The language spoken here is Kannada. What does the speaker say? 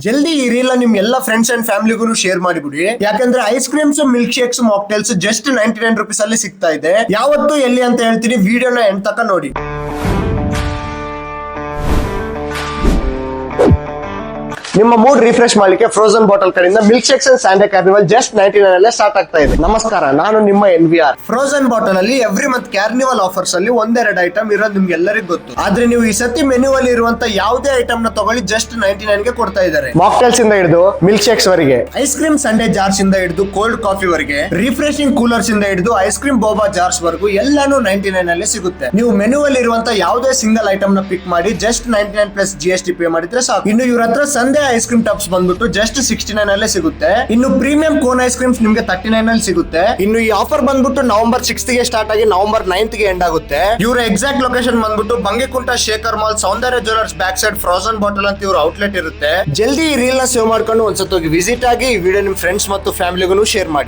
ಜಲ್ದಿ ಈ ರೀಲ್ ನಿಮ್ ಎಲ್ಲ ಫ್ರೆಂಡ್ಸ್ ಅಂಡ್ ಫ್ಯಾಮಿಲಿಗೂ ಶೇರ್ ಮಾಡಿಬಿಡಿ. ಯಾಕಂದ್ರೆ ice creams, milkshakes, mocktails just 99 rupees ಅಲ್ಲಿ ಸಿಗ್ತಾ ಇದೆ. ಯಾವತ್ತು ಎಲ್ಲಿ ಅಂತ ಹೇಳ್ತೀನಿ, ವಿಡಿಯೋನ ಎಂಡ್ ತನಕ ನೋಡಿ. ನಿಮ್ಮ ಮೂಡ್ ರಿಫ್ರೆಶ್ ಮಾಡ್ಲಿಕ್ಕೆ ಫ್ರೋಜನ್ ಬಾಟಲ್ ಕಡೆಯಿಂದ milkshakes and sundae carnival just 99 ಅಲ್ಲೇ ಸ್ಟಾರ್ಟ್ ಆಗ್ತಾ ಇದೆ. ನಮಸ್ಕಾರ, ನಾನು ನಿಮ್ಮ NVR. ಫ್ರೋಜನ್ ಬಾಟಲ್ ಅಲ್ಲಿ ಎವ್ರಿ ಮಂತ್ ಕಾರ್ನಿವಲ್ ಆಫರ್ಸ್ ಅಲ್ಲಿ ಒಂದೆರಡು ಐಟಮ್ ಇರೋದು ನಿಮ್ಗೆ ಎಲ್ಲರಿಗೂ ಗೊತ್ತು. ಆದ್ರೆ ನೀವು ಈ ಸತಿ ಮೆನು ಅಲ್ಲಿ ಇರುವಂತ ಯಾವುದೇ ಐಟಮ್ ನ ತಗೊಳ್ಳಿ ಜಸ್ಟ್ 99 ಗೆ ಕೊಡ್ತಾ ಇದ್ದಾರೆ. ಮಾಕ್ಟೇಲ್ಸ್ ಇಂದ ಹಿಡಿದು ಮಿಲ್ಕ್ ಶೇಕ್ಸ್ ವರೆಗೆ, ಐಸ್ ಕ್ರೀಮ್ ಸಂಡೆ ಜಾರ್ಸ್ ಇಂದ ಹಿಡಿದು ಕೋಲ್ಡ್ ಕಾಫಿ ವರೆಗೆ, ರಿಫ್ರೆಶಿಂಗ್ ಕೂಲರ್ಸ್ ಇಂದ ಹಿಡಿದು ಐಸ್ ಕ್ರೀಮ್ ಬೋಬಾ ಜಾರ್ಸ್ ವರೆಗೂ ಎಲ್ಲಾನು 99 ಅಲ್ಲಿ ಸಿಗುತ್ತೆ. ನೀವು ಮೆನು ಅಲ್ಲಿ ಇರುವಂತ ಯಾವುದೇ ಸಿಂಗಲ್ ಐಟಮ್ ನ ಪಿಕ್ ಮಾಡಿ ಜಸ್ಟ್ 99 ಪ್ಲಸ್ GST ಪೇ ಮಾಡಿದ್ರೆ ಸಾಕು. ಇನ್ನು ಇವ್ರ ಹತ್ರ ಸಂಡೆ ಐಸ್ ಕ್ರೀಮ್ ಟಬ್ಸ್ ಬಂದ್ಬಿಟ್ಟು ಜಸ್ಟ್ 69 ಅಲ್ಲೇ ಸಿಗುತ್ತೆ. ಇನ್ನು ಪ್ರೀಮಿಯಂ ಕೋನ್ ಐಸ್ ಕ್ರೀಮ್ಸ್ ನಿಮ್ಗೆ 39 ಅಲ್ಲಿ ಸಿಗುತ್ತೆ. ಇನ್ನು ಈ ಆಫರ್ ಬಂದ್ಬಿಟ್ಟು ನವೆಂಬರ್ 6 ಗೆ ಸ್ಟಾರ್ಟ್ ಆಗಿ ನವೆಂಬರ್ 9 ಗೆ ಎಂಡ್ ಆಗುತ್ತೆ. ಇವರ ಎಕ್ಸಾಕ್ಟ್ ಲೊಕೇಶನ್ ಬಂದ್ಬಿಟ್ಟು Bangikunta Shekhar mall, Soundarya jewellers back side Frozen Bottle ಅಂತ ಇವ್ರ ಔಟ್ಲೆಟ್ ಇರುತ್ತೆ. ಜಲ್ದಿ ಈ ರೀಲ್ ನ ಸೇವ್ ಮಾಡ್ಕೊಂಡು ಒಂದ್ಸತಿ ಹೋಗಿ ವಿಸಿಟ್ ಆಗಿ ಈ ವಿಡಿಯೋ ನಿಮ್ ಫ್ರೆಂಡ್ಸ್ ಮತ್ತು ಫ್ಯಾಮಿಲಿಗೂ ಶೇರ್ ಮಾಡಿ.